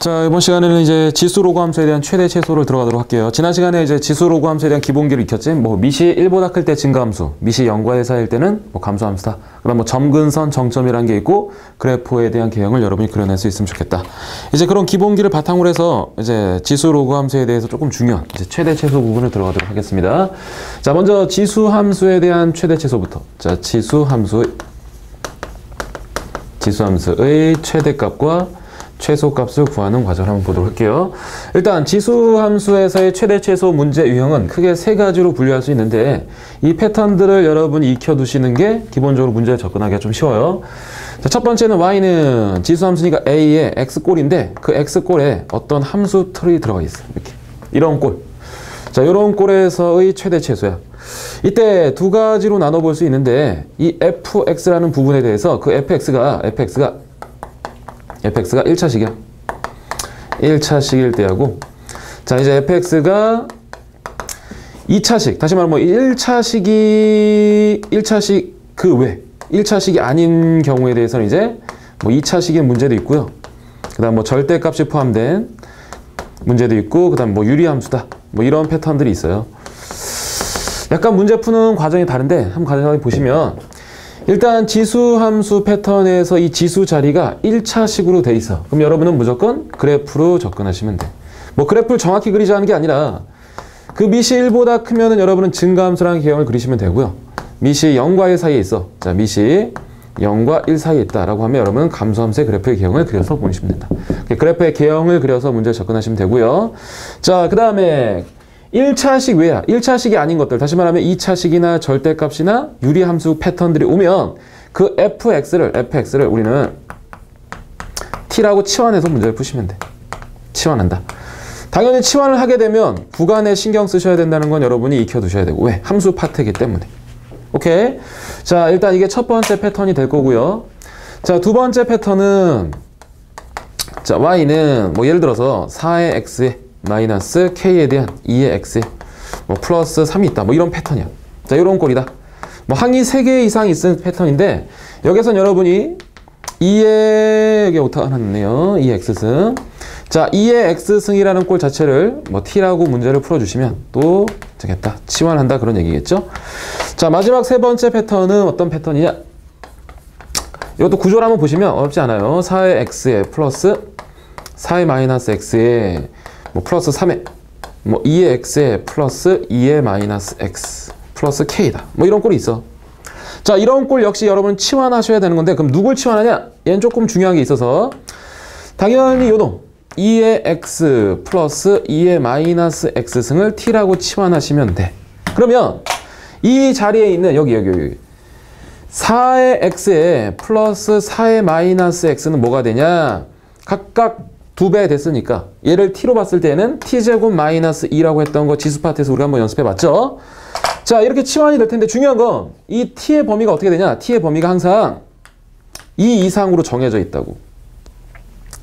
자, 이번 시간에는 이제 지수 로그 함수에 대한 최대 최소를 들어가도록 할게요. 지난 시간에 이제 지수 로그 함수에 대한 기본기를 익혔지. 뭐 미시 1보다 클 때 증가함수, 미시 0과 1 사이일 때는 뭐 감소함수다. 그다음 뭐 점근선, 정점이라는 게 있고 그래프에 대한 개형을 여러분이 그려낼 수 있으면 좋겠다. 이제 그런 기본기를 바탕으로 해서 이제 지수 로그 함수에 대해서 조금 중요한 이제 최대 최소 부분을 들어가도록 하겠습니다. 자, 먼저 지수 함수에 대한 최대 최소부터. 자, 지수 함수의 최대값과 최소값을 구하는 과정을 한번 보도록 할게요. 일단 지수 함수에서의 최대 최소 문제 유형은 크게 세 가지로 분류할 수 있는데 이 패턴들을 여러분이 익혀두시는 게 기본적으로 문제에 접근하기가 좀 쉬워요. 자, 첫 번째는 y는 지수 함수니까 a의 x꼴인데 그 x꼴에 어떤 함수 틀이 들어가 있어요. 이렇게 이런 꼴. 자, 이런 꼴에서의 최대 최소야. 이때 두 가지로 나눠볼 수 있는데 이 fx라는 부분에 대해서 그 fx가 1차식이야. 1차식일 때하고, 자, 이제 fx가 2차식, 다시 말하면 뭐 1차식 그 외, 1차식이 아닌 경우에 대해서는 이제 뭐 2차식의 문제도 있고요. 그 다음 뭐 절대값이 포함된 문제도 있고, 그 다음 뭐 유리함수다. 뭐 이런 패턴들이 있어요. 약간 문제 푸는 과정이 다른데, 한번 과정을 보시면, 일단 지수 함수 패턴에서 이 지수 자리가 1차식으로 돼 있어. 그럼 여러분은 무조건 그래프로 접근하시면 돼. 뭐 그래프를 정확히 그리자는 게 아니라 그 미시 1보다 크면은 여러분은 증가함수라는 개형을 그리시면 되고요. 미시 0과 1 사이에 있어. 자, 미시 0과 1 사이에 있다라고 하면 여러분은 감소함수의 그래프의 개형을 그려서 보내시면 된다. 그래프의 개형을 그려서 문제에 접근하시면 되고요. 자, 그 다음에 1차식 외야. 1차식이 아닌 것들. 다시 말하면 2차식이나 절대값이나 유리함수 패턴들이 오면 그 fx를 우리는 t라고 치환해서 문제를 푸시면 돼. 치환한다. 당연히 치환을 하게 되면 구간에 신경 쓰셔야 된다는 건 여러분이 익혀두셔야 되고. 왜? 함수 파트이기 때문에. 오케이? 자, 일단 이게 첫 번째 패턴이 될 거고요. 자, 두 번째 패턴은 자, y는 뭐 예를 들어서 4의 x에 마이너스 k에 대한 2의 x에 뭐 플러스 3이 있다. 뭐 이런 패턴이야. 자, 이런 꼴이다. 뭐 항이 3개 이상 있는 패턴인데 여기선 여러분이 2의 여기 오타 하나 있네요. 2의 x승. 자, 2의 x승이라는 꼴 자체를 뭐 t라고 문제를 풀어주시면 또 되겠다. 치환한다 그런 얘기겠죠. 자, 마지막 세 번째 패턴은 어떤 패턴이냐. 이것도 구조를 한번 보시면 어렵지 않아요. 4의 x에 플러스 4의 마이너스 x에 뭐 플러스 3에 뭐 2의 x에 플러스 2의 마이너스 x 플러스 k다. 뭐 이런 꼴이 있어. 자, 이런 꼴 역시 여러분 치환하셔야 되는 건데 그럼 누굴 치환하냐? 얘는 조금 중요한 게 있어서 당연히 요놈 2의 x 플러스 2의 마이너스 x승을 t라고 치환하시면 돼. 그러면 이 자리에 있는 여기 4의 x에 플러스 4의 마이너스 x는 뭐가 되냐? 각각 2배 됐으니까 얘를 t로 봤을 때는 t제곱 마이너스 2라고 했던 거 지수 파트에서 우리가 한번 연습해 봤죠. 자, 이렇게 치환이 될 텐데 중요한 건 이 t의 범위가 어떻게 되냐. t의 범위가 항상 2 이상으로 정해져 있다고.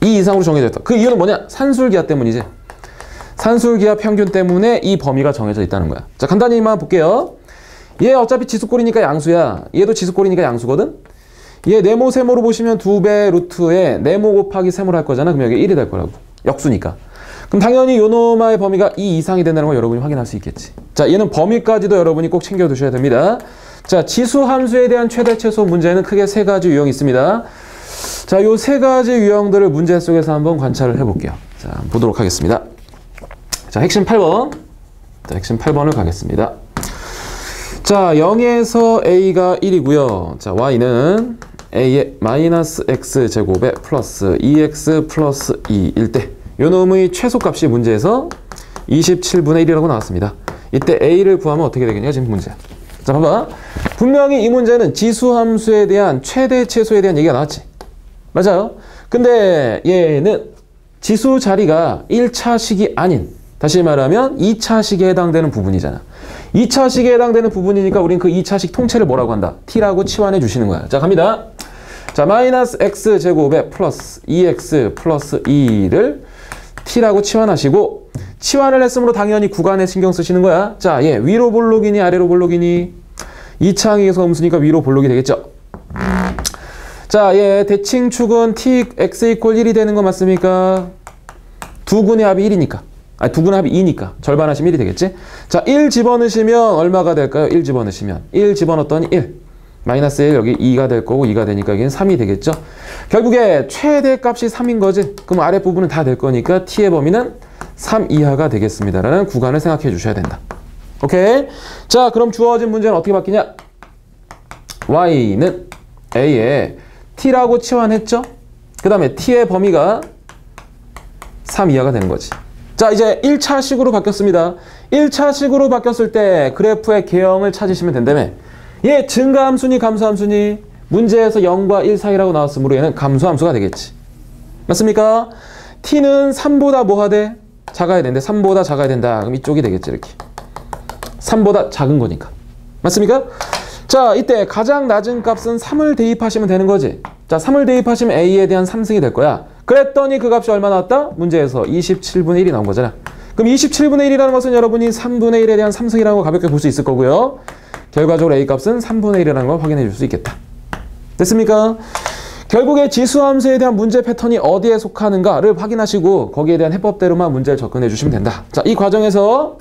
2 이상으로 정해져 있다. 그 이유는 뭐냐? 산술기하 때문이지. 산술기하 평균 때문에 이 범위가 정해져 있다는 거야. 자, 간단히만 볼게요. 얘 어차피 지수꼴이니까 양수야. 얘도 지수꼴이니까 양수거든. 얘 네모 세모로 보시면 2배 루트에 네모 곱하기 세모로 할 거잖아. 그럼 여기 1이 될 거라고. 역수니까. 그럼 당연히 요놈의 범위가 2 이상이 된다는 걸 여러분이 확인할 수 있겠지. 자, 얘는 범위까지도 여러분이 꼭 챙겨두셔야 됩니다. 자, 지수 함수에 대한 최대 최소 문제는 크게 세 가지 유형이 있습니다. 자, 요 세 가지 유형들을 문제 속에서 한번 관찰을 해볼게요. 자, 보도록 하겠습니다. 자, 핵심 8번. 자, 핵심 8번을 가겠습니다. 자, 0에서 a가 1이고요. 자, y는 a의 마이너스 x제곱에 플러스 2x 플러스 2일 때 요놈의 최소값이 문제에서 27분의 1이라고 나왔습니다. 이때 a를 구하면 어떻게 되겠냐? 지금 문제야. 자, 봐봐. 분명히 이 문제는 지수함수에 대한 최대 최소에 대한 얘기가 나왔지. 맞아요. 근데 얘는 지수 자리가 1차식이 아닌, 다시 말하면 2차식에 해당되는 부분이잖아. 2차식에 해당되는 부분이니까 우린 그 2차식 통째를 뭐라고 한다? t라고 치환해 주시는 거야. 자, 갑니다. 자, 마이너스 x제곱에 플러스 2x 플러스 2를 t라고 치환하시고 치환을 했으므로 당연히 구간에 신경 쓰시는 거야. 자, 얘 위로 볼록이니 아래로 볼록이니? 2차항에서 음수니까 위로 볼록이 되겠죠. 자, 얘 대칭축은 t x 이퀄 1이 되는 거 맞습니까? 두근의 합이 1이니까. 아니, 두근의 합이 2니까. 절반 하시면 1이 되겠지? 자, 1 집어넣으시면 얼마가 될까요? 1 집어넣으시면. 1 집어넣었더니 1. 마이너스 1 여기 2가 될 거고 2가 되니까 여기는 3이 되겠죠? 결국에 최대값이 3인 거지? 그럼 아랫부분은 다 될 거니까 t의 범위는 3 이하가 되겠습니다. 라는 구간을 생각해 주셔야 된다. 오케이? 자, 그럼 주어진 문제는 어떻게 바뀌냐? y는 a에 t라고 치환했죠? 그 다음에 t의 범위가 3 이하가 되는 거지. 자, 이제 1차식으로 바뀌었습니다. 1차식으로 바뀌었을 때 그래프의 개형을 찾으시면 된다며. 얘 증가함수니 감소함수니? 문제에서 0과 1 사이라고 나왔으므로 얘는 감소함수가 되겠지. 맞습니까? t는 3보다 뭐 하대? 작아야 되는데 3보다 작아야 된다. 그럼 이쪽이 되겠지, 이렇게. 3보다 작은 거니까. 맞습니까? 자, 이때 가장 낮은 값은 3을 대입하시면 되는 거지. 자, 3을 대입하시면 a에 대한 3승이 될 거야. 그랬더니 그 값이 얼마 나왔다? 문제에서 27분의 1이 나온 거잖아. 그럼 27분의 1이라는 것은 여러분이 3분의 1에 대한 3승이라는 거 가볍게 볼 수 있을 거고요. 결과적으로 a 값은 3분의 1이라는 걸 확인해 줄 수 있겠다. 됐습니까? 결국에 지수함수에 대한 문제 패턴이 어디에 속하는가를 확인하시고 거기에 대한 해법대로만 문제를 접근해 주시면 된다. 자, 이 과정에서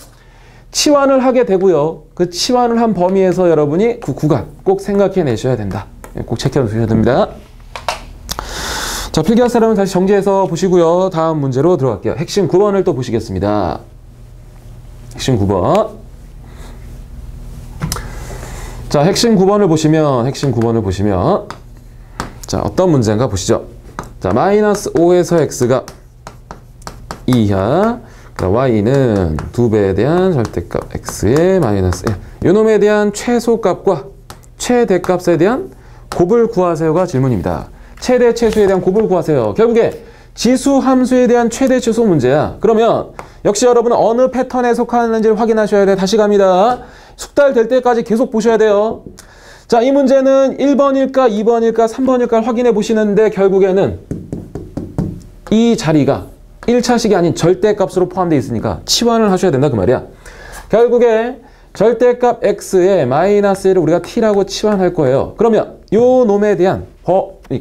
치환을 하게 되고요. 그 치환을 한 범위에서 여러분이 그 구간 꼭 생각해 내셔야 된다. 꼭 체크해 두셔야 됩니다. 자, 필기할 사람은 다시 정지해서 보시고요. 다음 문제로 들어갈게요. 핵심 9번을 또 보시겠습니다. 핵심 9번. 자, 핵심 9번을 보시면 자, 어떤 문제인가 보시죠. 자, 마이너스 5에서 x가 2 이하, y는 2배에 대한 절대값 x의 마이너스 1. 요놈에 대한 최소값과 최대값에 대한 곱을 구하세요가 질문입니다. 최대 최소에 대한 곱을 구하세요. 결국에 지수 함수에 대한 최대 최소 문제야. 그러면 역시 여러분은 어느 패턴에 속하는지를 확인하셔야 돼. 다시 갑니다. 숙달될 때까지 계속 보셔야 돼요. 자, 이 문제는 1번일까 2번일까 3번일까 확인해 보시는데 결국에는 이 자리가 1차식이 아닌 절대값으로 포함되어 있으니까 치환을 하셔야 된다 그 말이야. 결국에 절대값 x에 마이너스 1을 우리가 t라고 치환할 거예요. 그러면 요 놈에 대한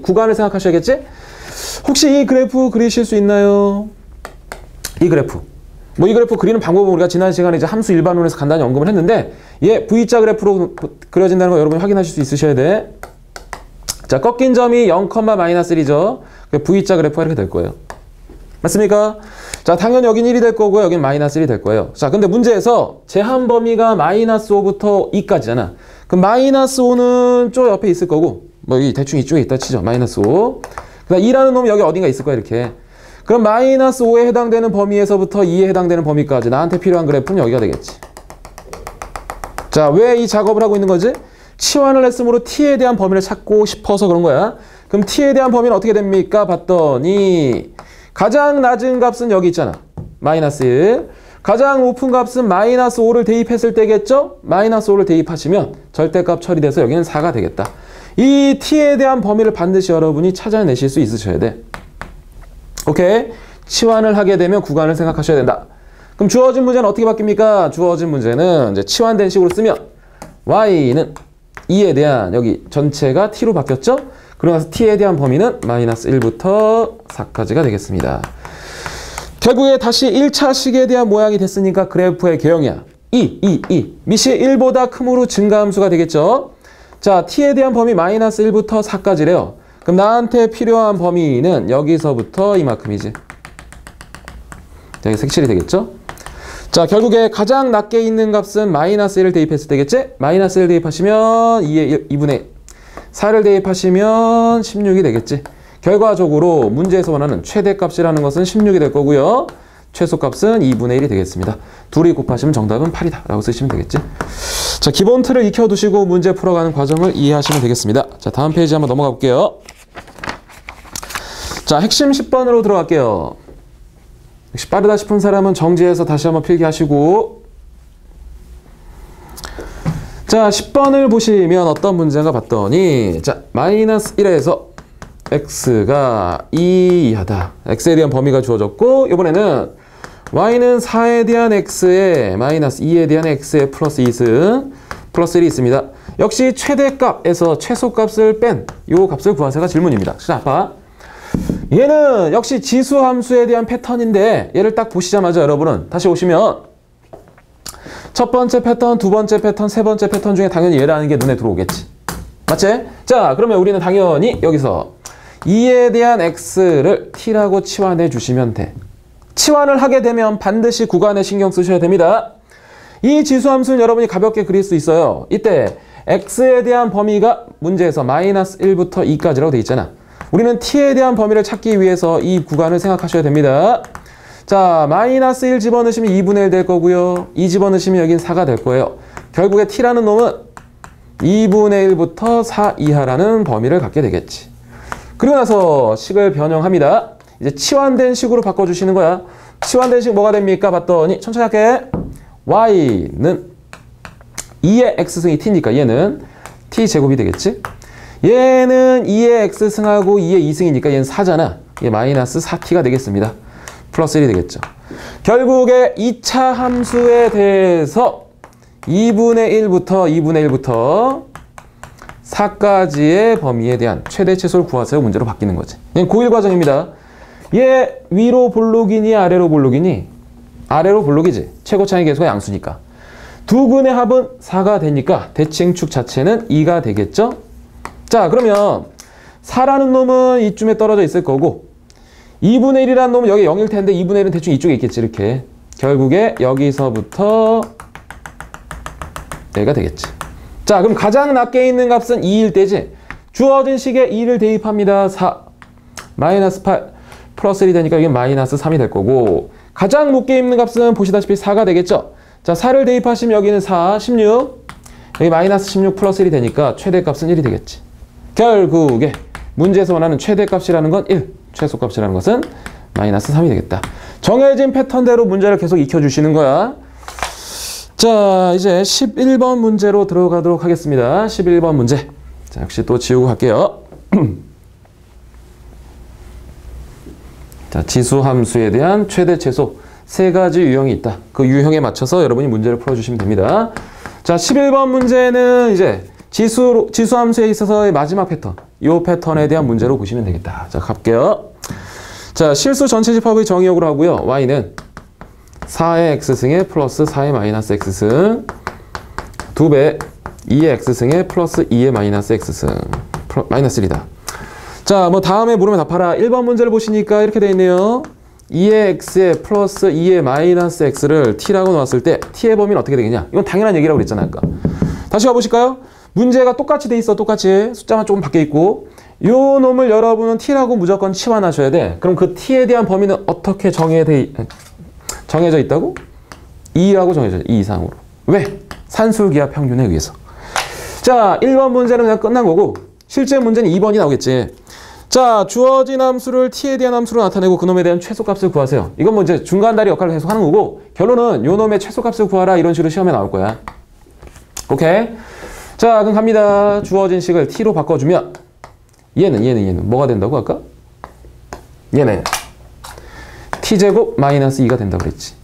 구간을 생각하셔야겠지? 혹시 이 그래프 그리실 수 있나요? 이 그래프. 이 그래프 그리는 방법은 우리가 지난 시간에 이제 함수 일반론에서 간단히 언급을 했는데 얘 V자 그래프로 그려진다는 거 여러분이 확인하실 수 있으셔야 돼. 자, 꺾인 점이 0, 마이너스 1이죠. V자 그래프가 이렇게 될 거예요. 맞습니까? 자, 당연히 여긴 1이 될 거고요. 여긴 마이너스 1이 될 거예요. 자, 근데 문제에서 제한 범위가 마이너스 5부터 2까지잖아. 그럼 마이너스 5는 저 옆에 있을 거고, 이 대충 이쪽에 있다 치죠. 마이너스 5. 그다음 2라는 놈이 여기 어딘가 있을 거야, 이렇게. 그럼 마이너스 5에 해당되는 범위에서부터 2에 해당되는 범위까지 나한테 필요한 그래프는 여기가 되겠지. 자, 왜 이 작업을 하고 있는 거지? 치환을 했으므로 t에 대한 범위를 찾고 싶어서 그런 거야. 그럼 t에 대한 범위는 어떻게 됩니까? 봤더니 가장 낮은 값은 여기 있잖아. 마이너스 1. 가장 높은 값은 마이너스 5를 대입했을 때겠죠? 마이너스 5를 대입하시면 절대값 처리돼서 여기는 4가 되겠다. 이 t에 대한 범위를 반드시 여러분이 찾아내실 수 있으셔야 돼. 오케이? 치환을 하게 되면 구간을 생각하셔야 된다. 그럼 주어진 문제는 어떻게 바뀝니까? 주어진 문제는 이제 치환된 식으로 쓰면 y는 2에 대한 여기 전체가 t로 바뀌었죠? 그러면서 t에 대한 범위는 마이너스 1부터 4까지가 되겠습니다. 결국에 다시 1차식에 대한 모양이 됐으니까 그래프의 개형이야. 2. 밑이 1보다 크므로 증가함수가 되겠죠? 자, t에 대한 범위 마이너스 1부터 4까지래요. 그럼 나한테 필요한 범위는 여기서부터 이만큼이지. 여기 색칠이 되겠죠? 자, 결국에 가장 낮게 있는 값은 마이너스 1을 대입했을 때겠지? 마이너스 1 대입하시면 2분의 4를 대입하시면 16이 되겠지. 결과적으로 문제에서 원하는 최대값이라는 것은 16이 될 거고요. 최소값은 2분의 1이 되겠습니다. 둘이 곱하시면 정답은 8이다 라고 쓰시면 되겠지. 자, 기본 틀을 익혀두시고 문제 풀어가는 과정을 이해하시면 되겠습니다. 자, 다음 페이지 한번 넘어가 볼게요. 자, 핵심 10번으로 들어갈게요. 역시 빠르다 싶은 사람은 정지해서 다시 한번 필기하시고. 자, 10번을 보시면 어떤 문제인가 봤더니, 자, 마이너스 1에서 x가 2 이하다. x에 대한 범위가 주어졌고, 이번에는 y는 4에 대한 x에 마이너스 2에 대한 x에 플러스 2승, 플러스 1이 있습니다. 역시 최대값에서 최소값을 뺀 요 값을 구하세요가 질문입니다. 자, 봐. 얘는 역시 지수함수에 대한 패턴인데 얘를 딱 보시자마자 여러분은 다시 오시면 첫 번째 패턴, 두 번째 패턴, 세 번째 패턴 중에 당연히 얘라는 게 눈에 들어오겠지. 맞지? 자, 그러면 우리는 당연히 여기서 2에 대한 x를 t라고 치환해 주시면 돼. 치환을 하게 되면 반드시 구간에 신경 쓰셔야 됩니다. 이 지수함수는 여러분이 가볍게 그릴 수 있어요. 이때 x에 대한 범위가 문제에서 마이너스 1부터 2까지라고 돼 있잖아. 우리는 t에 대한 범위를 찾기 위해서 이 구간을 생각하셔야 됩니다. 자, 마이너스 1 집어넣으시면 2분의 1 될 거고요. 2 집어넣으시면 여긴 4가 될 거예요. 결국에 t라는 놈은 2분의 1부터 4 이하라는 범위를 갖게 되겠지. 그리고 나서 식을 변형합니다. 이제 치환된 식으로 바꿔주시는 거야. 치환된 식 뭐가 됩니까? 봤더니 천천히 할게. y는 2의 x승이 t니까 얘는 t제곱이 되겠지. 얘는 2의 x승하고 2의 2승이니까 얘는 4잖아. 얘 마이너스 4t가 되겠습니다. 플러스 1이 되겠죠. 결국에 2차 함수에 대해서 2분의 1부터 4까지의 범위에 대한 최대 최소를 구하세요 문제로 바뀌는 거지. 얘는 고1 과정입니다. 얘 위로 볼록이니 아래로 볼록이니? 아래로 볼록이지. 최고 차이 계수가 양수니까. 두 근의 합은 4가 되니까 대칭축 자체는 2가 되겠죠? 자, 그러면 4라는 놈은 이쯤에 떨어져 있을 거고 2분의 1이라는 놈은 여기 0일 텐데 2분의 1은 대충 이쪽에 있겠지. 이렇게. 결국에 여기서부터 얘가 되겠지. 자, 그럼 가장 낮게 있는 값은 2일 때지. 주어진 식에 2를 대입합니다. 4. 마이너스 8. 플러스 1이 되니까 이게 마이너스 3이 될 거고 가장 높게 있는 값은 보시다시피 4가 되겠죠. 자, 4를 대입하시면 여기는 4, 16. 여기 마이너스 16 플러스 1이 되니까 최대값은 1이 되겠지. 결국에 문제에서 원하는 최대값이라는 건 1, 최소값이라는 것은 마이너스 3이 되겠다. 정해진 패턴대로 문제를 계속 익혀주시는 거야. 자, 이제 11번 문제로 들어가도록 하겠습니다. 11번 문제. 자, 역시 또 지우고 갈게요. 자, 지수함수에 대한 최대 최소 세 가지 유형이 있다. 그 유형에 맞춰서 여러분이 문제를 풀어주시면 됩니다. 자, 11번 문제는 이제 지수함수에 있어서의 마지막 패턴, 이 패턴에 대한 문제로 보시면 되겠다. 자, 갈게요. 자, 실수 전체 집합의 정의역으로 하고요. y는 4의 x승에 플러스 4의 마이너스 x승 2배 2의 x승에 플러스 2의 마이너스 x승 마이너스 1이다. 자, 뭐 다음에 물으면 답하라. 1번 문제를 보시니까 이렇게 되어 있네요. 2의 x에 플러스 2의 마이너스 x를 t라고 놓았을 때 t의 범위는 어떻게 되겠냐? 이건 당연한 얘기라고 그랬잖아 아까. 다시 가보실까요? 문제가 똑같이 돼 있어. 똑같이. 숫자만 조금 바뀌어 있고 요 놈을 여러분은 t라고 무조건 치환하셔야 돼. 그럼 그 t에 대한 범위는 어떻게 정해져 있다고? 2라고 정해져. 2 이상으로. 왜? 산술기하 평균에 의해서. 자, 1번 문제는 그냥 끝난 거고 실제 문제는 2번이 나오겠지. 자, 주어진 함수를 t에 대한 함수로 나타내고 그놈에 대한 최소값을 구하세요. 이건 뭐 이제 중간다리 역할을 계속 하는 거고 결론은 요 놈의 최소값을 구하라 이런 식으로 시험에 나올 거야. 오케이? 자, 그럼 갑니다. 주어진 식을 t로 바꿔주면 얘는 뭐가 된다고 아까? 얘는 t제곱 마이너스 2가 된다고 그랬지.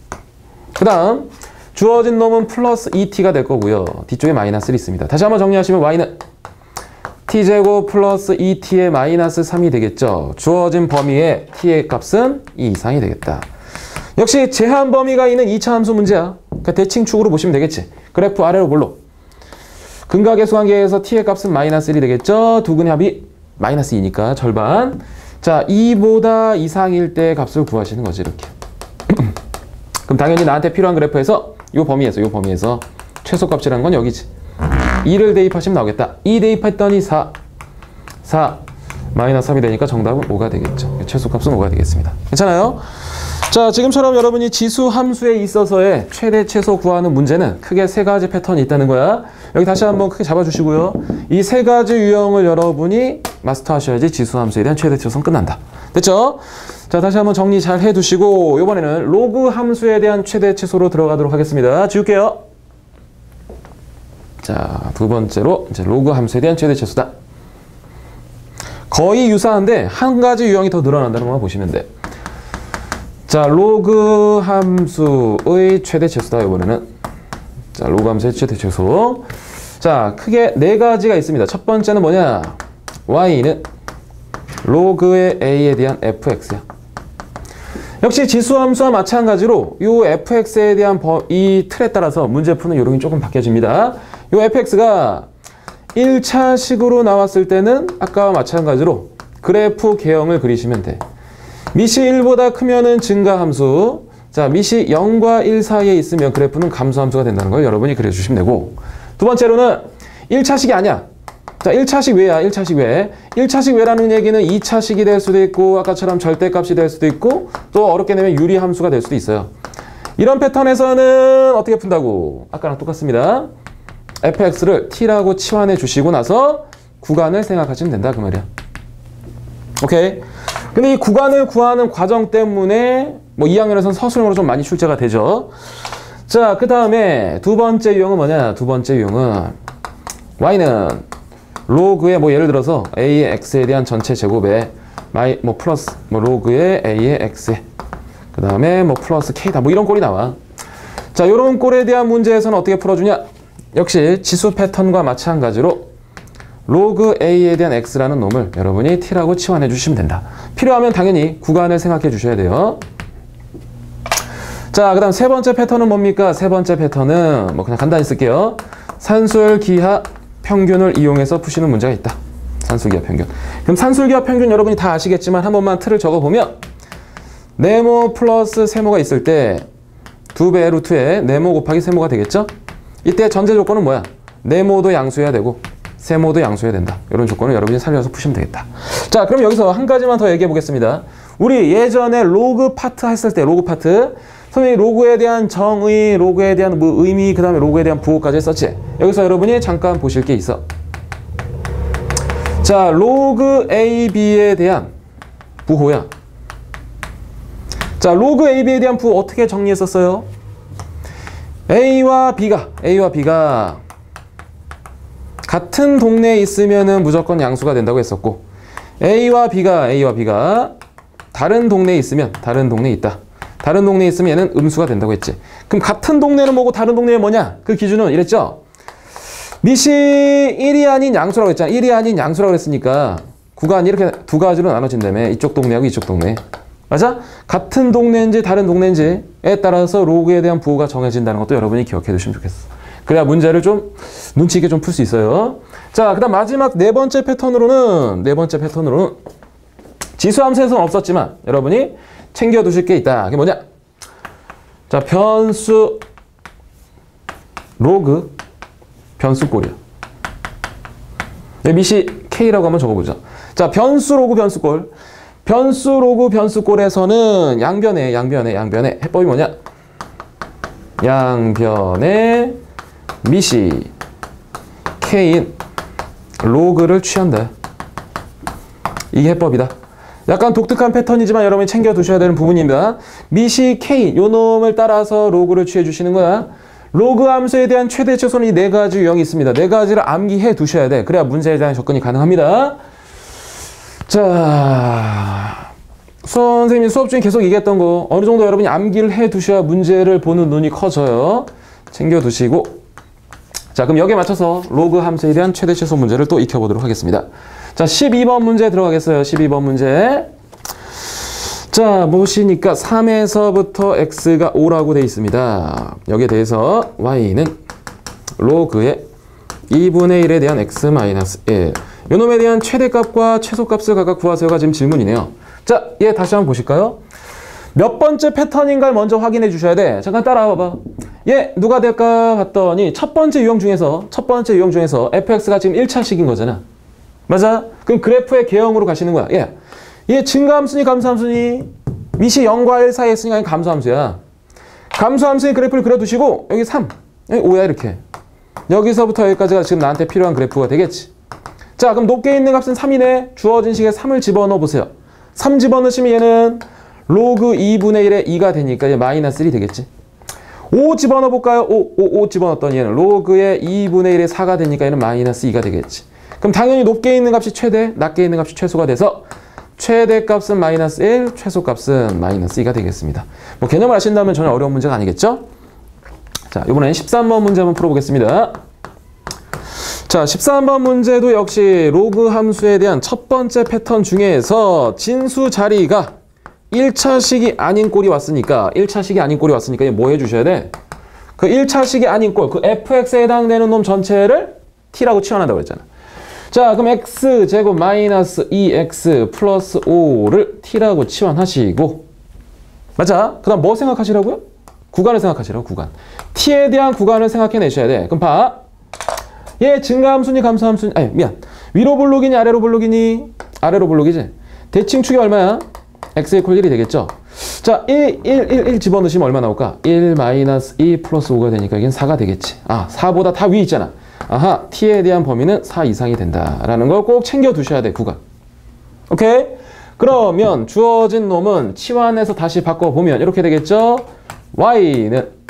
그 다음 주어진 놈은 플러스 2t가 될 거고요. 뒤쪽에 마이너스를 있습니다. 다시 한번 정리하시면 y는 t제곱 플러스 2t의 마이너스 3이 되겠죠. 주어진 범위의 t의 값은 2 이상이 되겠다. 역시 제한 범위가 있는 2차 함수 문제야. 그러니까 대칭축으로 보시면 되겠지. 그래프 아래로 볼록. 근각의 관계에서 t의 값은 마이너스 1이 되겠죠. 두 근의 합이 마이너스 2니까 절반. 자, 2보다 이상일 때 값을 구하시는 거지 이렇게. 그럼 당연히 나한테 필요한 그래프에서 요 범위에서 최소값이라는 건 여기지. 2를 대입하시면 나오겠다. 2 대입했더니 4 마이너스 3이 되니까 정답은 5가 되겠죠. 최소값은 5가 되겠습니다. 괜찮아요? 자, 지금처럼 여러분이 지수 함수에 있어서의 최대 최소 구하는 문제는 크게 세 가지 패턴이 있다는 거야. 여기 다시 한번 크게 잡아주시고요. 이 세 가지 유형을 여러분이 마스터하셔야지 지수 함수에 대한 최대 최소는 끝난다. 됐죠? 자, 다시 한번 정리 잘 해두시고 이번에는 로그 함수에 대한 최대 최소로 들어가도록 하겠습니다. 지울게요. 자, 두 번째로 이제 로그 함수에 대한 최대 최소다. 거의 유사한데 한 가지 유형이 더 늘어난다는 것만 보시면 돼. 자, 로그 함수의 최대 최소다. 이번에는 자, 로그 함수의 최대 최소. 자, 크게 네 가지가 있습니다. 첫 번째는 뭐냐? y는 로그의 a에 대한 fx야. 역시 지수함수와 마찬가지로 이 fx에 대한 이 틀에 따라서 문제 푸는 요령이 조금 바뀌어집니다. 이 fx가 1차식으로 나왔을 때는 아까와 마찬가지로 그래프 개형을 그리시면 돼. 미시 1보다 크면은 증가함수, 자 미시 0과 1 사이에 있으면 그래프는 감소함수가 된다는 걸 여러분이 그려주시면 되고, 두 번째로는 1차식이 아니야. 자 1차식 외야. 1차식 외. 1차식 외라는 얘기는 2차식이 될 수도 있고 아까처럼 절대값이 될 수도 있고 또 어렵게 내면 유리함수가 될 수도 있어요. 이런 패턴에서는 어떻게 푼다고? 아까랑 똑같습니다. fx를 t라고 치환해 주시고 나서 구간을 생각하시면 된다 그 말이야. 오케이. 근데 이 구간을 구하는 과정 때문에 뭐 2학년에서는 서술형으로 좀 많이 출제가 되죠. 자, 그 다음에 두 번째 유형은 뭐냐? 두 번째 유형은 y는 로그의 뭐 예를 들어서 a의 x에 대한 전체 제곱에 뭐 플러스 뭐 로그의 a의 x에 그 다음에 뭐 플러스 k다 뭐 이런 꼴이 나와. 자, 이런 꼴에 대한 문제에서는 어떻게 풀어주냐? 역시 지수 패턴과 마찬가지로 로그 a에 대한 x라는 놈을 여러분이 t라고 치환해 주시면 된다. 필요하면 당연히 구간을 생각해 주셔야 돼요. 자, 그 다음 세 번째 패턴은 뭡니까? 세 번째 패턴은 뭐 그냥 간단히 쓸게요. 산술기하 평균을 이용해서 푸시는 문제가 있다. 산술기하 평균. 그럼 산술기하 평균 여러분이 다 아시겠지만 한 번만 틀을 적어보면 네모 플러스 세모가 있을 때 2배의 루트에 네모 곱하기 세모가 되겠죠? 이때 전제 조건은 뭐야? 네모도 양수해야 되고 세모도 양수해야 된다. 이런 조건을 여러분이 살려서 푸시면 되겠다. 자, 그럼 여기서 한 가지만 더 얘기해 보겠습니다. 우리 예전에 로그 파트 했을 때 로그 파트 선생님이 로그에 대한 정의, 로그에 대한 뭐 의미, 그 다음에 로그에 대한 부호까지 했었지. 여기서 여러분이 잠깐 보실 게 있어. 자, 로그 AB에 대한 부호야. 자, 로그 AB에 대한 부호 어떻게 정리했었어요? A와 B가 같은 동네에 있으면은 무조건 양수가 된다고 했었고, A와 B가 다른 동네에 있으면, 다른 동네에 있다. 다른 동네에 있으면 얘는 음수가 된다고 했지. 그럼 같은 동네는 뭐고 다른 동네는 뭐냐? 그 기준은 이랬죠? 미시 1이 아닌 양수라고 했잖아. 1이 아닌 양수라고 했으니까 구간이 이렇게 두 가지로 나눠진다며. 이쪽 동네하고 이쪽 동네. 맞아? 같은 동네인지 다른 동네인지에 따라서 로그에 대한 부호가 정해진다는 것도 여러분이 기억해 두시면 좋겠어. 그래야 문제를 좀 눈치 있게 좀 풀 수 있어요. 자, 그 다음 마지막 네 번째 패턴으로는 지수함수에서는 없었지만 여러분이 챙겨두실 게 있다. 그게 뭐냐? 자, 변수 로그 변수꼴이야. 미시 K라고 한번 적어보자. 자, 변수 로그 변수꼴. 변수 로그 변수꼴에서는 양변에 해법이 뭐냐? 양변에 미시 K인 로그를 취한다. 이게 해법이다. 약간 독특한 패턴이지만 여러분이 챙겨두셔야 되는 부분입니다. 미시 K, 요 놈을 따라서 로그를 취해주시는 거야. 로그 함수에 대한 최대 최소는 이 네 가지 유형이 있습니다. 네 가지를 암기해 두셔야 돼. 그래야 문제에 대한 접근이 가능합니다. 자, 선생님이 수업 중에 계속 얘기했던 거 어느 정도 여러분이 암기를 해 두셔야 문제를 보는 눈이 커져요. 챙겨두시고, 자, 그럼 여기에 맞춰서 로그 함수에 대한 최대 최소 문제를 또 익혀보도록 하겠습니다. 자, 12번 문제 들어가겠어요. 12번 문제. 자, 보시니까 3에서부터 x가 5라고 되어 있습니다. 여기에 대해서 y는 로그의 2분의 1에 대한 x-1. 요놈에 대한 최대값과 최소값을 각각 구하세요가 지금 질문이네요. 자, 얘 다시 한번 보실까요? 몇 번째 패턴인가를 먼저 확인해 주셔야 돼. 잠깐 따라와 봐봐. 얘 누가 될까 봤더니 첫 번째 유형 중에서 fx가 지금 1차식인 거잖아. 맞아? 그럼 그래프의 개형으로 가시는 거야. 얘 증가함수니 감소함수니? 미시 0과 1 사이에 있으니까 감소함수야. 감소함수의 그래프를 그려두시고 여기 3, 여기 5야 이렇게. 여기서부터 여기까지가 지금 나한테 필요한 그래프가 되겠지. 자, 그럼 높게 있는 값은 3이네. 주어진 식에 3을 집어넣어 보세요. 3 집어넣으시면 얘는 로그 2분의 1에 2가 되니까 얘 마이너스 1이 되겠지. 5 집어넣어 볼까요? 5 집어넣었더니 얘는 로그의 2분의 1에 4가 되니까 얘는 마이너스 2가 되겠지. 그럼 당연히 높게 있는 값이 최대, 낮게 있는 값이 최소가 돼서 최대값은 마이너스 1, 최소값은 마이너스 2가 되겠습니다. 뭐 개념을 아신다면 전혀 어려운 문제가 아니겠죠? 자, 이번엔 13번 문제 한번 풀어보겠습니다. 자, 13번 문제도 역시 로그 함수에 대한 첫 번째 패턴 중에서 진수 자리가 1차식이 아닌 꼴이 왔으니까 1차식이 아닌 꼴이 왔으니까 뭐 해주셔야 돼? 그 1차식이 아닌 꼴, 그 fx에 해당되는 놈 전체를 t라고 치환한다고 했잖아. 자, 그럼 x제곱 마이너스 2x 플러스 5를 t라고 치환하시고, 맞아? 그 다음 뭐 생각하시라고요? 구간을 생각하시라고, 구간. t에 대한 구간을 생각해내셔야 돼. 그럼 봐. 얘 증가함수니 감소함수니, 아니 미안, 위로 볼록이니 아래로 볼록이니? 아래로 볼록이지. 대칭축이 얼마야? x 이퀄 1이 되겠죠. 자, 1 집어넣으시면 얼마 나올까? 1 마이너스 2 플러스 5가 되니까 여긴 4가 되겠지. 아, 4보다 다 위 있잖아. 아하, t에 대한 범위는 4 이상이 된다라는 걸 꼭 챙겨 두셔야 돼, 구간. 오케이? 그러면 주어진 놈은 치환해서 다시 바꿔보면 이렇게 되겠죠. y는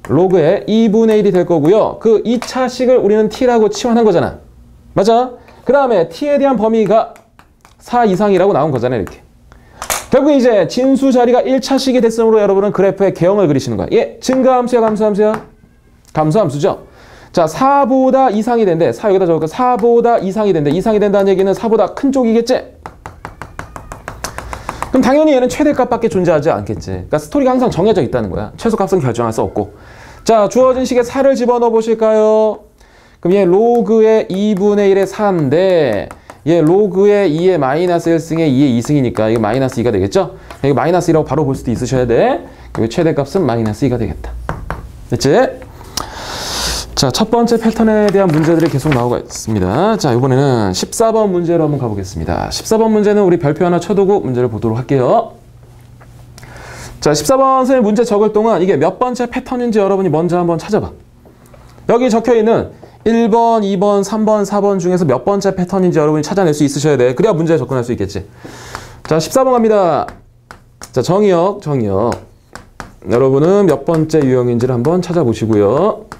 로그의 2분의 1이 될 거고요. 그 2차식을 우리는 t라고 치환한 거잖아. 맞아? 그 다음에 t에 대한 범위가 4 이상이라고 나온 거잖아, 이렇게. 결국 이제 진수 자리가 1차식이 됐으므로 여러분은 그래프의 개형을 그리시는 거야. 얘 증가함수야, 감소함수야? 감소함수죠. 자, 4보다 이상이 된대. 4 여기다 적을까? 4보다 이상이 된대. 이상이 된다는 얘기는 4보다 큰 쪽이겠지? 그럼 당연히 얘는 최대값밖에 존재하지 않겠지. 그러니까 스토리가 항상 정해져 있다는 거야. 최소값은 결정할 수 없고. 자, 주어진 식에 4를 집어넣어 보실까요? 그럼 얘 로그의 2분의 1의 4인데 얘 로그의 2의 마이너스 1승의 2의 2승이니까 이게 마이너스 2가 되겠죠? 이거 마이너스 2라고 바로 볼 수도 있으셔야 돼. 그리고 최대값은 마이너스 2가 되겠다. 됐지? 자, 첫 번째 패턴에 대한 문제들이 계속 나오고 있습니다. 자, 이번에는 14번 문제로 한번 가보겠습니다. 14번 문제는 우리 별표 하나 쳐두고 문제를 보도록 할게요. 자, 14번 선생님 문제 적을 동안 이게 몇 번째 패턴인지 여러분이 먼저 한번 찾아봐. 여기 적혀있는 1번, 2번, 3번, 4번 중에서 몇 번째 패턴인지 여러분이 찾아낼 수 있으셔야 돼. 그래야 문제에 접근할 수 있겠지. 자, 14번 갑니다. 자, 정의역. 여러분은 몇 번째 유형인지를 한번 찾아보시고요.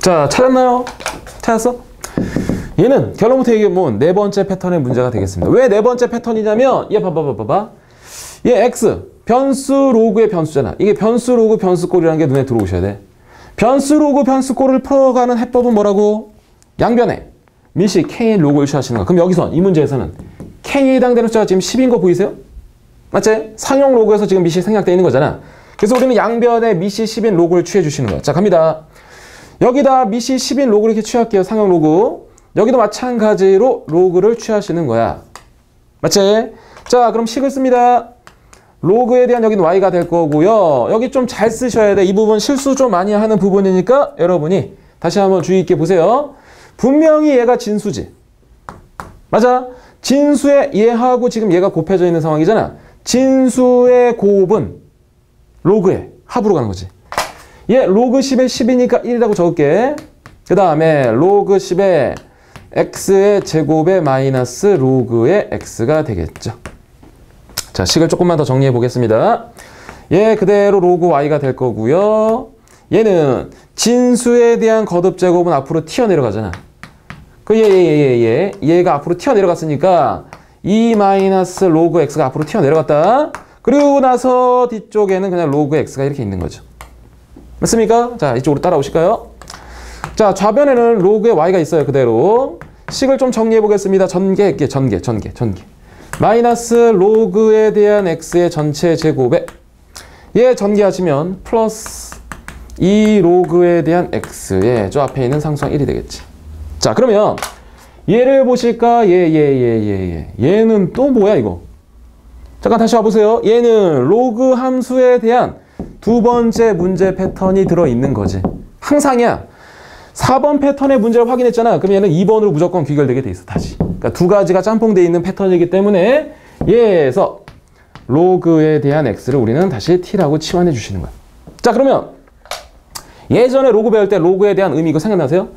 자, 찾았나요? 찾았어? 얘는 결론부터 얘기해보면 네 번째 패턴의 문제가 되겠습니다. 왜 네 번째 패턴이냐면 얘 봐봐. 얘 x, 변수 로그의 변수잖아. 이게 변수 로그 변수꼴이라는 게 눈에 들어오셔야 돼. 변수 로그 변수꼴을 풀어가는 해법은 뭐라고? 양변에 미시 k인 로그를 취하시는 거야. 그럼 여기서 이 문제에서는 k에 해당되는 숫자가 지금 10인 거 보이세요? 맞지? 상용 로그에서 지금 미시 생략되어 있는 거잖아. 그래서 우리는 양변에 미시 10인 로그를 취해 주시는 거야. 자, 갑니다. 여기다 미시 10인 로그를 이렇게 취할게요. 상용 로그. 여기도 마찬가지로 로그를 취하시는 거야. 맞지? 자, 그럼 식을 씁니다. 로그에 대한 여기는 y가 될 거고요. 여기 좀 잘 쓰셔야 돼. 이 부분 실수 좀 많이 하는 부분이니까 여러분이 다시 한번 주의 있게 보세요. 분명히 얘가 진수지. 맞아? 진수의 얘하고 지금 얘가 곱해져 있는 상황이잖아. 진수의 곱은 로그의 합으로 가는 거지. 얘 로그 10에 10이니까 1이라고 적을게. 그 다음에 로그 10에 x의 제곱에 마이너스 로그의 x가 되겠죠. 자, 식을 조금만 더 정리해 보겠습니다. 얘 그대로 로그 y가 될 거고요. 얘는 진수에 대한 거듭 제곱은 앞으로 튀어내려가잖아. 얘가 앞으로 튀어내려갔으니까 2 마이너스 로그 x가 앞으로 튀어내려갔다. 그리고 나서 뒤쪽에는 그냥 로그 x가 이렇게 있는 거죠. 맞습니까? 자, 이쪽으로 따라오실까요? 자, 좌변에는 로그의 y가 있어요. 그대로. 식을 좀 정리해 보겠습니다. 전개. 마이너스 로그에 대한 x의 전체 제곱에 얘 전개하시면 플러스 2 로그에 대한 x의 저 앞에 있는 상수항 1이 되겠지. 자, 그러면 얘를 보실까? 얘는 또 뭐야 이거? 잠깐 다시 와보세요. 얘는 로그 함수에 대한 두 번째 문제 패턴이 들어있는 거지. 항상이야. 4번 패턴의 문제를 확인했잖아. 그럼 얘는 2번으로 무조건 귀결되게 돼 있어. 다시. 그러니까 두 가지가 짬뽕되어 있는 패턴이기 때문에 얘에서 로그에 대한 x를 우리는 다시 t라고 치환해 주시는 거야. 자, 그러면 예전에 로그 배울 때 로그에 대한 의미 이거 생각나세요?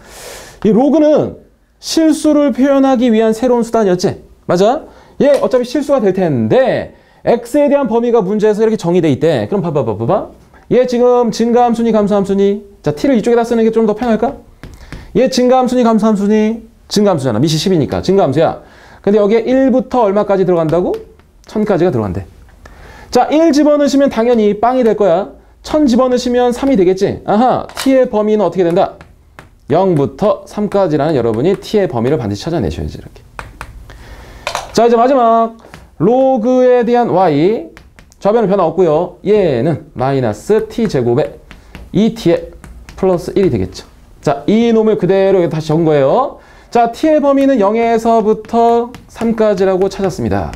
이 로그는 실수를 표현하기 위한 새로운 수단이었지. 맞아? 얘 어차피 실수가 될 텐데 x에 대한 범위가 문제에서 이렇게 정의돼 있대. 그럼 봐봐. 얘 지금 증가함수니 감소함수니? 자, t를 이쪽에다 쓰는 게 좀 더 편할까? 얘 증가함수니 감소함수니? 증가함수잖아. 밑이 10이니까 증가함수야. 근데 여기에 1부터 얼마까지 들어간다고? 1000까지가 들어간대. 자, 1 집어넣으시면 당연히 빵이 될 거야. 1000 집어넣으시면 3이 되겠지? 아하, t의 범위는 어떻게 된다? 0부터 3까지라는 여러분이 t의 범위를 반드시 찾아내셔야지, 이렇게. 자, 이제 마지막. 로그에 대한 y. 좌변은 변화 없고요. 얘는 마이너스 t제곱에 2t에 플러스 1이 되겠죠. 자, 이 놈을 그대로 다시 적은 거예요. 자, t의 범위는 0에서부터 3까지라고 찾았습니다.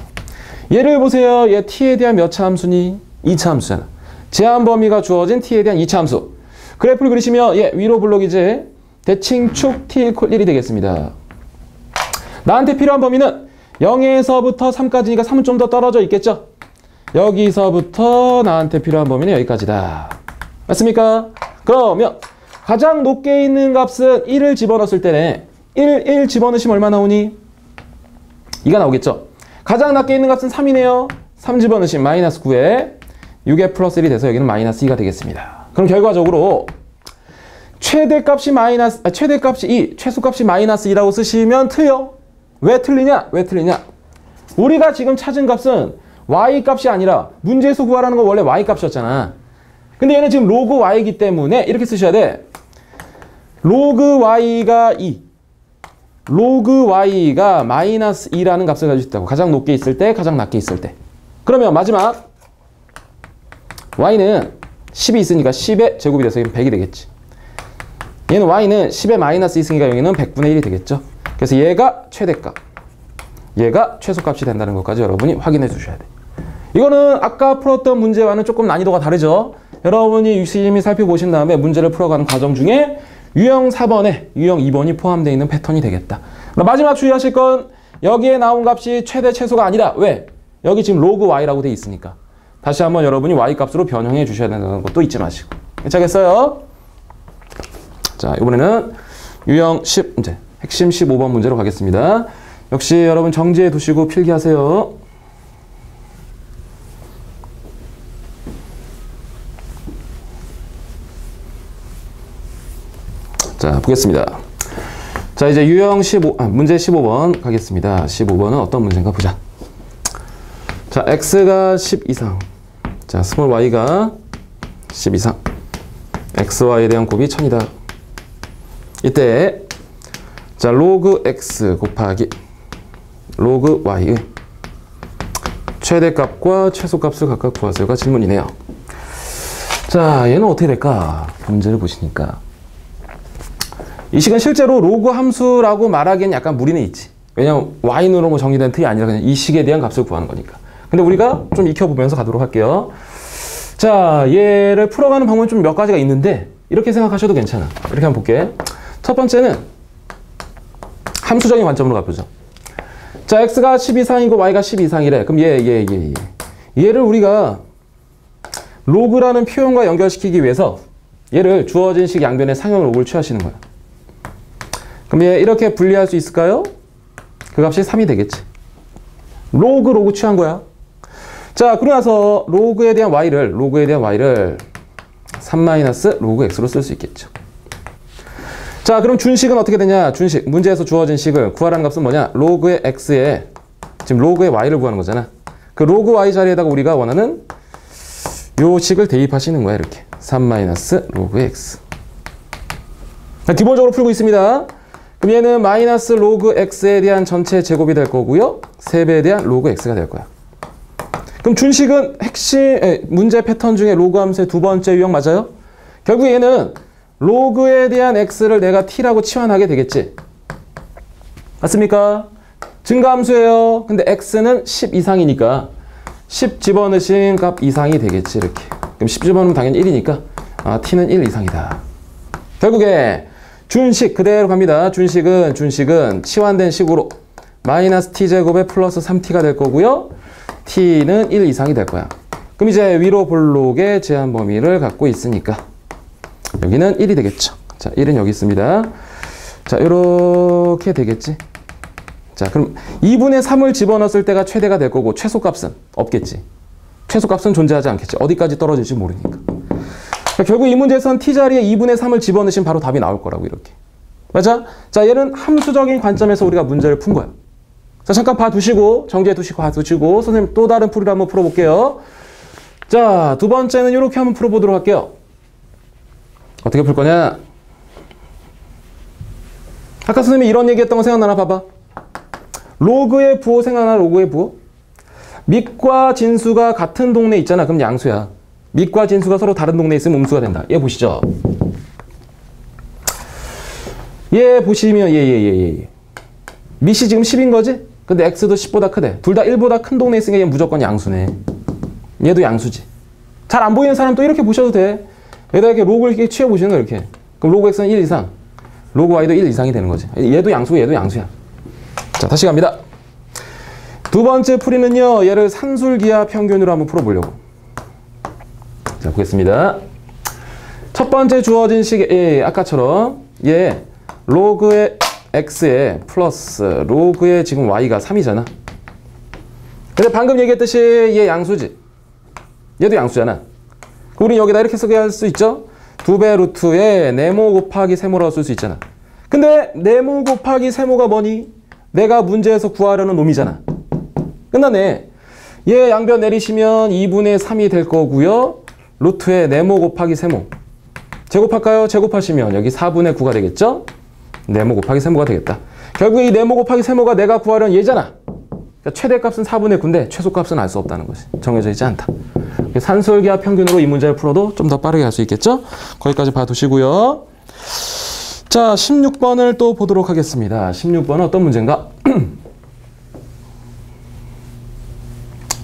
얘를 보세요. 얘 t에 대한 몇 차 함수니? 2차 함수잖아. 제한 범위가 주어진 t에 대한 2차 함수. 그래프를 그리시면 얘 위로 블록이지. 대칭축 t = 1이 되겠습니다. 나한테 필요한 범위는 0에서부터 3까지니까 3은 좀 더 떨어져 있겠죠? 여기서부터 나한테 필요한 범위는 여기까지다. 맞습니까? 그러면 가장 높게 있는 값은 1을 집어넣었을 때네. 1 집어넣으시면 얼마 나오니? 2가 나오겠죠? 가장 낮게 있는 값은 3이네요. 3 집어넣으시면 마이너스 9에 6에 플러스 1이 돼서 여기는 마이너스 2가 되겠습니다. 그럼 결과적으로 최대값이 2, 최소값이 마이너스 2라고 쓰시면 틀려. 왜 틀리냐? 우리가 지금 찾은 값은 y값이 아니라 문제에서 구하라는 건 원래 y값이었잖아. 근데 얘는 지금 로그 y이기 때문에 이렇게 쓰셔야 돼. 로그 y가 2. 로그 y가 마이너스 2라는 값을 가지고 있다고. 가장 높게 있을 때, 가장 낮게 있을 때. 그러면 마지막 y는 10이 있으니까 10의 제곱이 돼서 100이 되겠지. 얘는 y는 10의 마이너스 2 있으니까 여기는 100분의 1이 되겠죠. 그래서 얘가 최대값, 얘가 최소값이 된다는 것까지 여러분이 확인해 주셔야 돼. 이거는 아까 풀었던 문제와는 조금 난이도가 다르죠. 여러분이 유심히 살펴보신 다음에 문제를 풀어가는 과정 중에 유형 4번에 유형 2번이 포함되어 있는 패턴이 되겠다. 마지막 주의하실 건 여기에 나온 값이 최대 최소가 아니라 왜? 여기 지금 로그 y라고 돼 있으니까 다시 한번 여러분이 y 값으로 변형해 주셔야 된다는 것도 잊지 마시고. 괜찮겠어요? 자, 이번에는 유형 10 문제, 핵심 15번 문제로 가겠습니다. 역시 여러분 정지해 두시고 필기하세요. 자, 보겠습니다. 자, 이제 유형 15, 문제 15번 가겠습니다. 15번은 어떤 문제인가 보자. 자, x가 10 이상. 자, 스몰 y가 10 이상. xy에 대한 곱이 1000이다. 이때 자, 로그 x 곱하기 로그 y의 최대값과 최소값을 각각 구하세요가 질문이네요. 자, 얘는 어떻게 될까? 문제를 보시니까 이 식은 실제로 로그 함수라고 말하기엔 약간 무리는 있지. 왜냐면 y는 뭐 정의된 틀이 아니라 그냥 이 식에 대한 값을 구하는 거니까. 근데 우리가 좀 익혀보면서 가도록 할게요. 자, 얘를 풀어가는 방법은 좀 몇 가지가 있는데 이렇게 생각하셔도 괜찮아. 이렇게 한번 볼게. 첫 번째는 함수적인 관점으로 가보죠. 자, x가 10 이상이고 y가 10 이상이래. 그럼 얘를 우리가 로그라는 표현과 연결시키기 위해서 얘를 주어진 식 양변의 상형 로그를 취하시는 거야. 그럼 얘 이렇게 분리할 수 있을까요? 그 값이 3이 되겠지. 로그 취한 거야. 자, 그러고 나서 로그에 대한 y를 3-로그 x로 쓸 수 있겠죠. 자, 그럼 준식은 어떻게 되냐? 준식, 문제에서 주어진 식을 구하라는 값은 뭐냐? 로그의 x에, 지금 로그의 y를 구하는 거잖아. 그 로그 y 자리에다가 우리가 원하는 요 식을 대입하시는 거야, 이렇게. 3-로그 x. 자, 기본적으로 풀고 있습니다. 그럼 얘는 마이너스 로그 x에 대한 전체 제곱이 될 거고요. 3배에 대한 로그 x가 될 거야. 그럼 준식은 핵심, 문제 패턴 중에 로그 함수의 두 번째 유형 맞아요? 결국 얘는 로그에 대한 x를 내가 t라고 치환하게 되겠지. 맞습니까? 증가함수예요. 근데 x는 10 이상이니까 10 집어넣으신 값 이상이 되겠지, 이렇게. 그럼 10 집어넣으면 당연히 1이니까 t는 1 이상이다. 결국에 준식 그대로 갑니다. 준식은 치환된 식으로 마이너스 t제곱에 플러스 3t가 될 거고요. t는 1 이상이 될 거야. 그럼 이제 위로 볼록의 제한 범위를 갖고 있으니까 여기는 1이 되겠죠. 자, 1은 여기 있습니다. 자, 이렇게 되겠지. 자, 그럼 2분의 3을 집어넣었을 때가 최대가 될 거고 최소값은 없겠지. 최소값은 존재하지 않겠지. 어디까지 떨어질지 모르니까. 그러니까 결국 이 문제에서는 t자리에 2분의 3을 집어넣으시면 바로 답이 나올 거라고 이렇게. 맞아? 자, 얘는 함수적인 관점에서 우리가 문제를 푼 거야. 자, 잠깐 봐두시고 정지해 두시고 봐두시고 선생님 또 다른 풀이를 한번 풀어볼게요. 자, 두 번째는 이렇게 한번 풀어보도록 할게요. 어떻게 풀 거냐? 아까 선생님이 이런 얘기했던 거 생각나나 봐봐. 로그의 부호 생각나? 로그의 부호? 밑과 진수가 같은 동네에 있잖아. 그럼 양수야. 밑과 진수가 서로 다른 동네에 있으면 음수가 된다. 얘 보시죠. 얘 보시면 얘. 밑이 지금 10인 거지? 근데 x도 10보다 크대. 둘 다 1보다 큰 동네에 있으니까 얘 무조건 양수네. 얘도 양수지. 잘 안 보이는 사람 또 이렇게 보셔도 돼. 여기다 이렇게 로그를 이렇게 취해보시는 거야, 이렇게. 그럼 로그 x는 1 이상. 로그 y도 1 이상이 되는 거지. 얘도 양수고 얘도 양수야. 자, 다시 갑니다. 두 번째 풀이는요, 얘를 산술기하 평균으로 한번 풀어보려고. 자, 보겠습니다. 첫 번째 주어진 식에, 아까처럼, 얘, 로그의 x에 플러스 로그의 지금 y가 3이잖아. 근데 방금 얘기했듯이 얘 양수지. 얘도 양수잖아. 우리 여기다 이렇게 쓰게 할 수 있죠? 2배 루트에 네모 곱하기 세모라고 쓸 수 있잖아. 근데 네모 곱하기 세모가 뭐니? 내가 문제에서 구하려는 놈이잖아. 끝났네. 얘 양변 내리시면 2분의 3이 될 거고요. 루트에 네모 곱하기 세모. 제곱할까요? 제곱하시면 여기 4분의 9가 되겠죠? 네모 곱하기 세모가 되겠다. 결국 이 네모 곱하기 세모가 내가 구하려는 얘잖아. 그러니까 최대값은 4분의 9인데 최소값은 알 수 없다는 것이 정해져 있지 않다. 산술기하 평균으로 이 문제를 풀어도 좀 더 빠르게 할 수 있겠죠? 거기까지 봐두시고요. 자, 16번을 또 보도록 하겠습니다. 16번은 어떤 문제인가?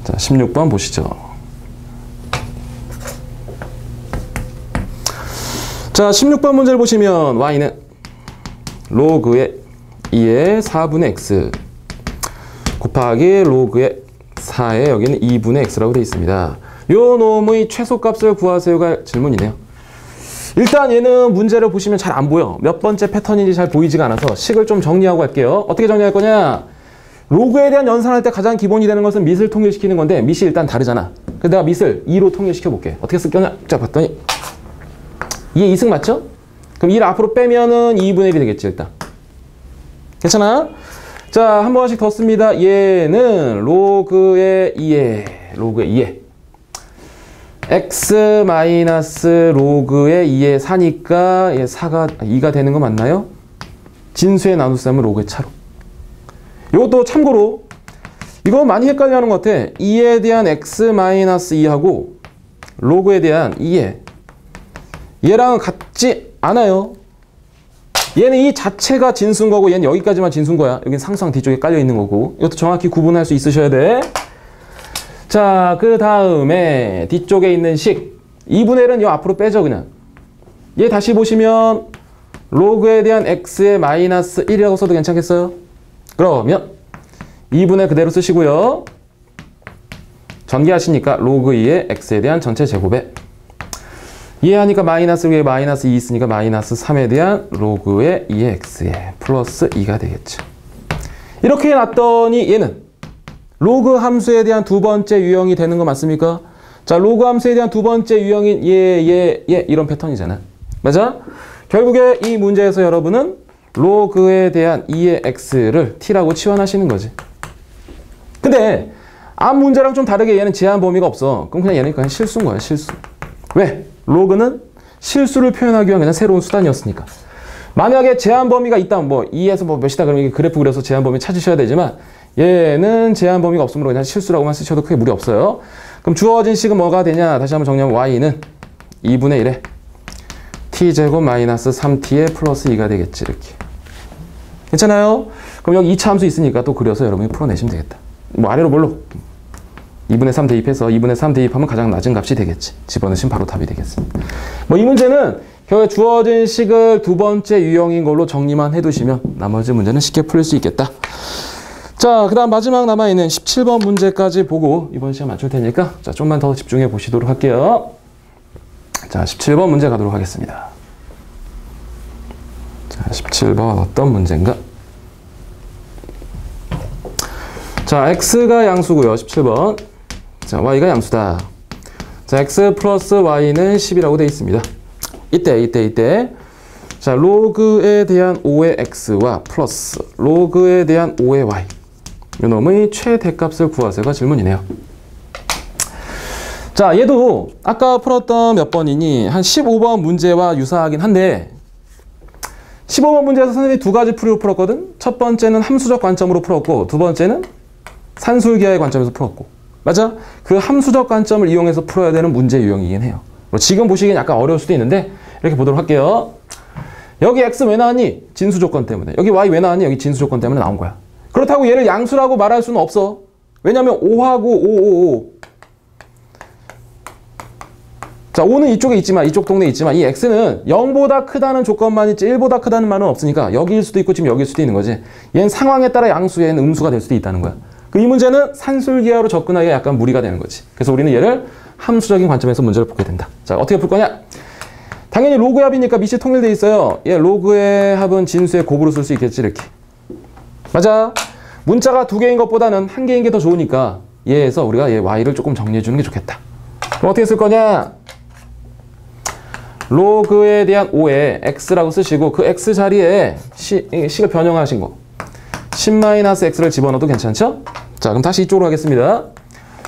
자, 16번 보시죠. 자, 16번 문제를 보시면 y는 로그의 2의 4분의 x 곱하기 로그의 4의 여기는 2분의 x라고 되어 있습니다. 요 놈의 최소값을 구하세요가 질문이네요. 일단 얘는 문제를 보시면 잘 안 보여. 몇 번째 패턴인지 잘 보이지가 않아서 식을 좀 정리하고 할게요. 어떻게 정리할 거냐? 로그에 대한 연산할 때 가장 기본이 되는 것은 밑을 통일시키는 건데 밑이 일단 다르잖아. 그래서 내가 밑을 2로 통일시켜 볼게. 어떻게 쓸 거냐? 자, 봤더니 이게 2승 맞죠? 그럼 1 앞으로 빼면은 2분의 1이 되겠지, 일단. 괜찮아? 자, 한 번씩 더 씁니다. 얘는 로그의 2에 x 마이너스 로그의 2의 4니까 얘 4가 2가 되는 거 맞나요? 진수의 나눗셈은 로그의 차로. 이것도 참고로 이거 많이 헷갈려하는 것 같아. 2에 대한 x 마이너스 2하고 로그에 대한 2에 얘랑 같지 않아요. 얘는 이 자체가 진수인 거고 얘는 여기까지만 진수인 거야. 여긴 상수항 뒤쪽에 깔려 있는 거고. 이것도 정확히 구분할 수 있으셔야 돼. 자, 그 다음에 뒤쪽에 있는 식 2분의 1은 이 앞으로 빼죠, 그냥. 얘 다시 보시면 로그에 대한 x의 마이너스 1이라고 써도 괜찮겠어요? 그러면 2분의 그대로 쓰시고요. 전개하시니까 로그 2의 x에 대한 전체 제곱에 이해하니까 마이너스 위에 마이너스 2 있으니까 마이너스 3에 대한 로그의 2의 x에 플러스 2가 되겠죠. 이렇게 해놨더니 얘는 로그 함수에 대한 두 번째 유형이 되는 거 맞습니까? 자, 로그 함수에 대한 두 번째 유형인 얘 이런 패턴이잖아. 맞아? 결국에 이 문제에서 여러분은 로그에 대한 2의 x를 t라고 치환하시는 거지. 근데 앞 문제랑 좀 다르게 얘는 제한 범위가 없어. 그럼 그냥 얘는 그냥 실수인 거야, 실수. 왜? 로그는 실수를 표현하기 위한 그냥 새로운 수단이었으니까. 만약에 제한 범위가 있다면 뭐 2에서 뭐 몇이다 그러면 이게 그래프 그려서 제한 범위 찾으셔야 되지만 얘는 제한 범위가 없으므로 그냥 실수라고만 쓰셔도 크게 무리 없어요. 그럼 주어진 식은 뭐가 되냐? 다시 한번 정리하면 y는 2분의 1에 t제곱 마이너스 3t에 플러스 2가 되겠지, 이렇게. 괜찮아요? 그럼 여기 2차 함수 있으니까 또 그려서 여러분이 풀어내시면 되겠다. 뭐 아래로 뭘로? 2분의 3 대입해서 2분의 3 대입하면 가장 낮은 값이 되겠지. 집어넣으시면 바로 답이 되겠습니다. 뭐 이 문제는 결국 주어진 식을 두 번째 유형인 걸로 정리만 해두시면 나머지 문제는 쉽게 풀릴 수 있겠다. 자, 그 다음 마지막 남아있는 17번 문제까지 보고 이번 시간 맞출 테니까 자, 좀만 더 집중해 보시도록 할게요. 자, 17번 문제 가도록 하겠습니다. 자, 17번 어떤 문제인가? 자, x가 양수고요. 17번. 자, y가 양수다. 자, x 플러스 y는 10이라고 되어 있습니다. 이때. 자, 로그에 대한 5의 x와 플러스 로그에 대한 5의 y. 요놈의 최대값을 구하세요가 질문이네요. 자, 얘도 아까 풀었던 몇 번이니 한 15번 문제와 유사하긴 한데 15번 문제에서 선생님이 두 가지 풀이로 풀었거든. 첫 번째는 함수적 관점으로 풀었고 두 번째는 산술기하의 관점에서 풀었고, 맞아? 그 함수적 관점을 이용해서 풀어야 되는 문제 유형이긴 해요. 지금 보시기엔 약간 어려울 수도 있는데 이렇게 보도록 할게요. 여기 x 왜 나왔니? 진수 조건 때문에. 여기 y 왜 나왔니? 여기 진수 조건 때문에 나온 거야. 그렇다고 얘를 양수라고 말할 수는 없어. 왜냐면 5하고 5. 자, 5는 이쪽에 있지만, 이쪽 동네에 있지만 이 x는 0보다 크다는 조건만 있지 1보다 크다는 말은 없으니까 여기일 수도 있고 지금 여기일 수도 있는 거지. 얘는 상황에 따라 양수, 얘는 음수가 될 수도 있다는 거야. 이 문제는 산술기하로 접근하기가 약간 무리가 되는 거지. 그래서 우리는 얘를 함수적인 관점에서 문제를 보게 된다. 자, 어떻게 풀 거냐? 당연히 로그의 합이니까 밑이 통일돼 있어요. 얘 로그의 합은 진수의 곱으로 쓸 수 있겠지, 이렇게. 맞아. 문자가 두 개인 것보다는 한 개인 게 더 좋으니까 얘에서 우리가 얘 y를 조금 정리해 주는 게 좋겠다. 그럼 어떻게 쓸 거냐? 로그에 대한 5에 x라고 쓰시고 그 x 자리에 식을 변형하신 거 10-x를 집어넣어도 괜찮죠? 자, 그럼 다시 이쪽으로 가겠습니다.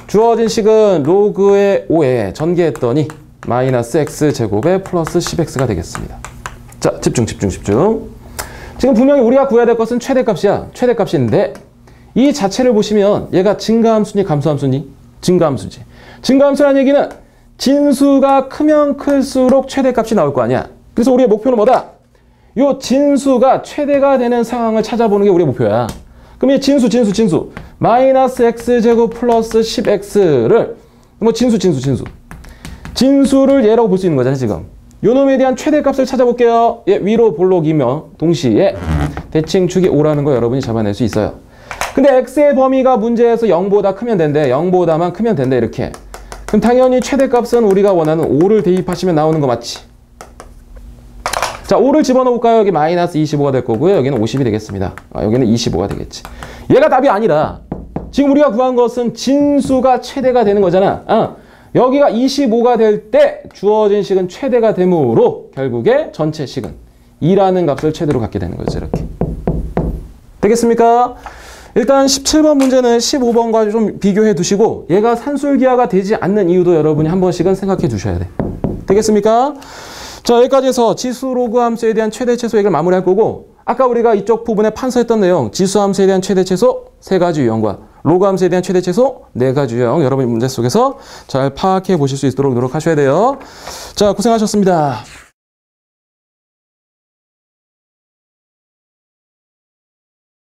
주어진 식은 로그의 5에 전개했더니 마이너스 x제곱에 플러스 10x가 되겠습니다. 자, 집중. 지금 분명히 우리가 구해야 될 것은 최대값이야. 최대값인데 이 자체를 보시면 얘가 증가함수니 감소함수니? 증가함수지. 증가함수라는 얘기는 진수가 크면 클수록 최대값이 나올 거 아니야. 그래서 우리의 목표는 뭐다? 요 진수가 최대가 되는 상황을 찾아보는 게 우리의 목표야. 그럼 이 진수. 마이너스 x제곱 플러스 10x를 뭐 진수를 얘라고 볼 수 있는 거잖아요, 지금. 요 놈에 대한 최대값을 찾아볼게요. 예, 위로 볼록이며 동시에 대칭축이 5라는 거 여러분이 잡아낼 수 있어요. 근데 x의 범위가 문제에서 0보다 크면 된대. 0보다만 크면 된대, 이렇게. 그럼 당연히 최대값은 우리가 원하는 5를 대입하시면 나오는 거 맞지? 자, 5를 집어넣을까요? 여기 마이너스 25가 될 거고요. 여기는 50이 되겠습니다. 여기는 25가 되겠지. 얘가 답이 아니라 지금 우리가 구한 것은 진수가 최대가 되는 거잖아. 여기가 25가 될 때 주어진 식은 최대가 되므로 결국에 전체 식은 2라는 값을 최대로 갖게 되는 거죠. 이렇게. 되겠습니까? 일단 17번 문제는 15번과 좀 비교해 두시고 얘가 산술기하가 되지 않는 이유도 여러분이 한 번씩은 생각해 두셔야 돼. 되겠습니까? 자, 여기까지 해서 지수 로그 함수에 대한 최대 최소 얘기를 마무리할 거고 아까 우리가 이쪽 부분에 판서했던 내용 지수 함수에 대한 최대 최소 3가지 유형과 로그 함수에 대한 최대 최소 4가지 유형 여러분이 문제 속에서 잘 파악해 보실 수 있도록 노력하셔야 돼요. 자, 고생하셨습니다.